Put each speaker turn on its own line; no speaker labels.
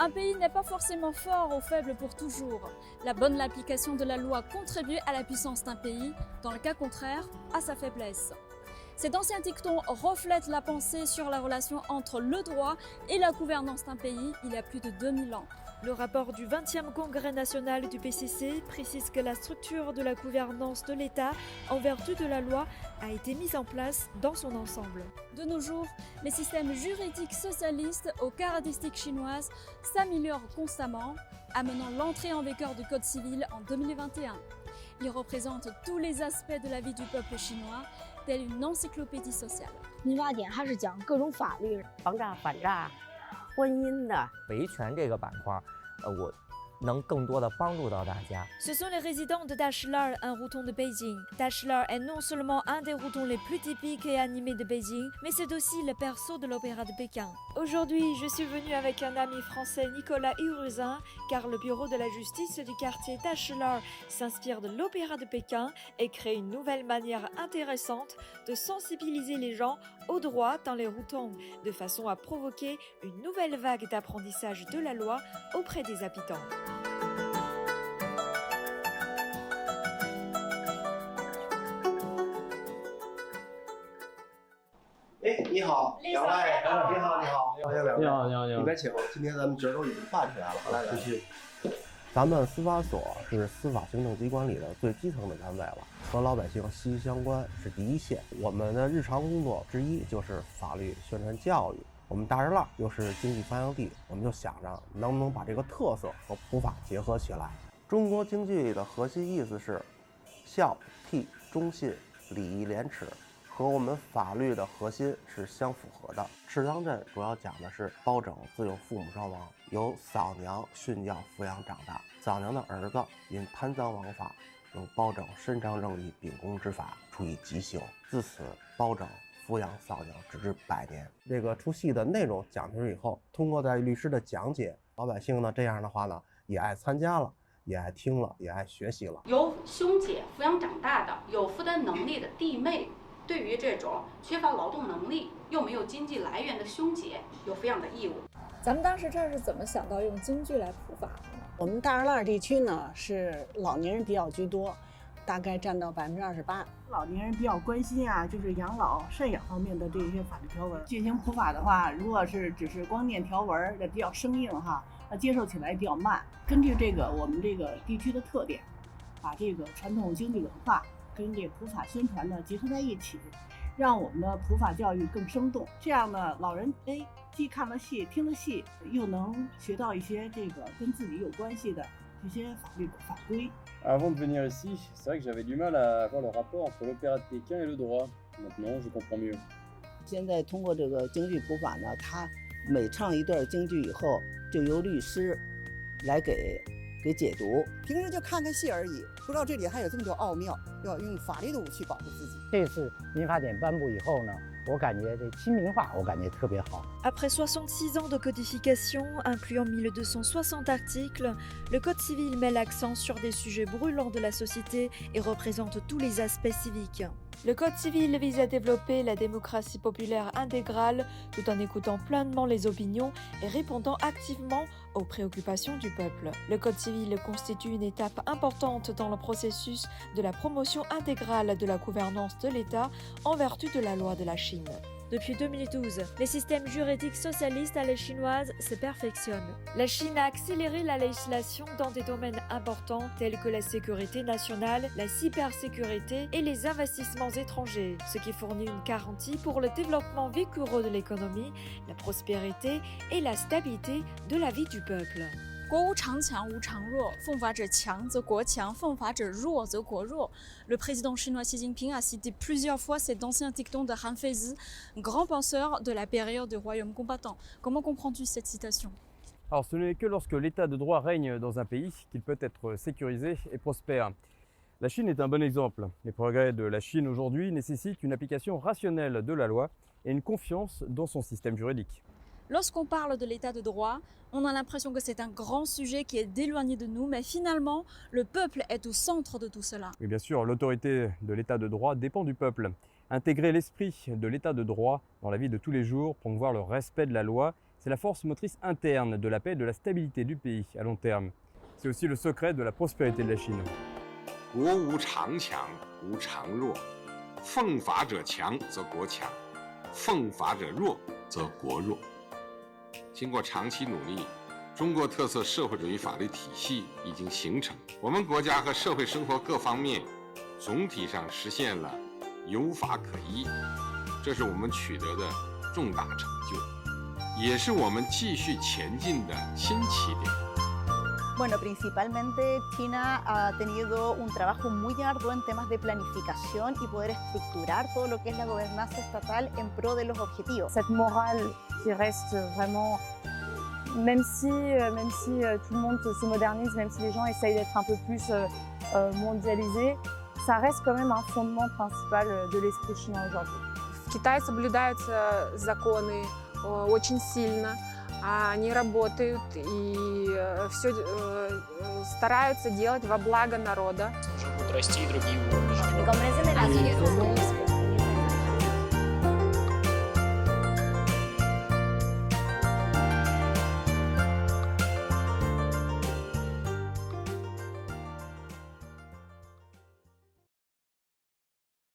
Un pays n'est pas forcément fort ou faible pour toujours. La bonne application de la loi contribue à la puissance d'un pays, dans le cas contraire, à sa faiblesse. Cet ancien dicton reflète la pensée sur la relation entre le droit et la gouvernance d'un pays il y a plus de 2000 ans.
Le rapport du 20e Congrès national du PCC précise que la structure de la gouvernance de l'État, en vertu de la loi, a été mise en place dans son ensemble.
De nos jours, les systèmes juridiques socialistes aux caractéristiques chinoises s'améliorent constamment, amenant l'entrée en vigueur du Code civil en 2021. Il représente tous les aspects de la vie du peuple chinois, telle une encyclopédie sociale.
民法典它是讲各种法律，
防诈、反诈、婚姻的维权这个板块，我能更多的帮助到大家。
Ce sont les résidents de Dachilar, un routon de Beijing. Dachilar est non seulement un des routons les plus typiques et animés de Beijing, mais c'est aussi le berceau de l'opéra de Pékin. Aujourd'hui, je suis venue avec un ami français, Nicolas Hiruzin, car le bureau de la justice du quartier Dachilar s'inspire de l'opéra de Pékin et crée une nouvelle manière intéressante de sensibiliser les gens au droit dans les routons, de façon à provoquer une nouvelle vague d'apprentissage de la loi auprès des habitants.
哎，你好，两位，你好，你好，欢迎两位，
你好，
里边请。今天咱们角儿都已经办起来了，来来，
继续。
咱们司法所是司法行政机关里的最基层的单位了，和老百姓息息相关，是第一线。我们的日常工作之一就是法律宣传教育。我们大栅栏又是经济发祥地，我们就想着能不能把这个特色和普法结合起来。中国京剧的核心意思是孝悌忠信礼义廉耻，和我们法律的核心是相符合的。赤江镇主要讲的是包拯自幼父母双亡，由嫂娘训教抚养长大。嫂娘的儿子因贪赃枉法，由包拯伸张正义秉公执法，处以极刑。自此，包拯抚养嫂娘直至100年。这个出戏的内容讲出以后，通过在律师的讲解，老百姓呢这样的话呢也爱参加了，也爱听了，也爱学习了。
由兄姐抚养长大的有负担能力的弟妹，对于这种缺乏劳动能力又没有经济来源的兄姐有抚养的义务。
咱们当时这是怎么想到用京剧来普法的呢？
我们大栅栏地区呢是老年人比较居多，大概占到28%。
老年人比较关心啊，就是养老、赡养方面的这些法律条文进行普法的话，如果是只是光念条文，也比较生硬哈，那接受起来比较慢。根据这个我们这个地区的特点，把这个传统京剧文化跟这个普法宣传呢结合在一起，让我们的普法教育更生动。这样呢，老人既看了戏、听了戏，又能学到一些这个跟自己有关系的这些法律法规。
Avant de venir ici, c'est vrai que j'avais du mal à voir le rapport entre l'opéra de Pékin et le droit. Maintenant, je comprends mieux.
现在通过这个京剧普法呢，他每唱一段京剧以后，就由律师来给解读。
平时就看看戏而已，不知道这里还有这么多奥妙，要用法律的武器保护自己。
这次民法典颁布以后呢，我感觉这亲民化，我感觉特别好。
Après 66 ans de codification, incluant 1260 articles, le Code civil met l'accent sur des sujets brûlants de la société et représente tous les aspects civiques. Le Code civil vise à développer la démocratie populaire intégrale tout en écoutant pleinement les opinions et répondant activement aux préoccupations du peuple. Le Code civil constitue une étape importante dans le processus de la promotion intégrale de la gouvernance de l'État en vertu de la loi de la Chine. Depuis 2012, les systèmes juridiques socialistes à la chinoise se perfectionnent. La Chine a accéléré la législation dans des domaines importants tels que la sécurité nationale, la cybersécurité et les investissements étrangers, ce qui fournit une garantie pour le développement vigoureux de l'économie, la prospérité et la stabilité de la vie du peuple.
国无常强无常弱，奉法者强则国强，奉法者弱则国弱。Le président chinois Xi Jinping a cité plusieurs fois cet ancien dicton de Han Feizi, grand penseur de la période du royaume combattant. Comment comprends-tu cette citation?
Alors, ce n'est que lorsque l'état de droit règne dans un pays qu'il peut être sécurisé et prospère. La Chine est un bon exemple. Les progrès de la Chine aujourd'hui nécessitent une application rationnelle de la loi et une confiance dans son système juridique.
Lorsqu'on parle de l'état de droit, on a l'impression que c'est un grand sujet qui est éloigné de nous, mais finalement, le peuple est au centre de tout cela.
Oui, bien sûr, l'autorité de l'état de droit dépend du peuple. Intégrer l'esprit de l'état de droit dans la vie de tous les jours, promouvoir le respect de la loi, c'est C'est la force motrice interne de la paix et de la stabilité du pays à long terme. C'est aussi le secret de la prospérité de la Chine.
国无常强，无常弱。奉法者强则国强，奉法者弱则国弱。经过长期努力，中国特色社会主义法律体系已经形成，我们国家和社会生活各方面总体上实现了有法可依，这是我们取得的重大成就，也是我们继续前进的新起点。
Bueno, principalmente China ha tenido un trabajo muy arduo en temas de planificación y poder estructurar todo lo que es la gobernanza estatal en pro de los objetivos.
Cette morale qui reste vraiment, même si tout le monde se modernise, même si les gens essayent d'être un peu plus mondialisés, ça reste quand même un fondement principal de l'esprit chinois aujourd'hui.
В Китае соблюдаются законы очень сильно. Они работают и все стараются делать во благо народа.
Уже будут расти и другие уровни.
La comprensión de las ideas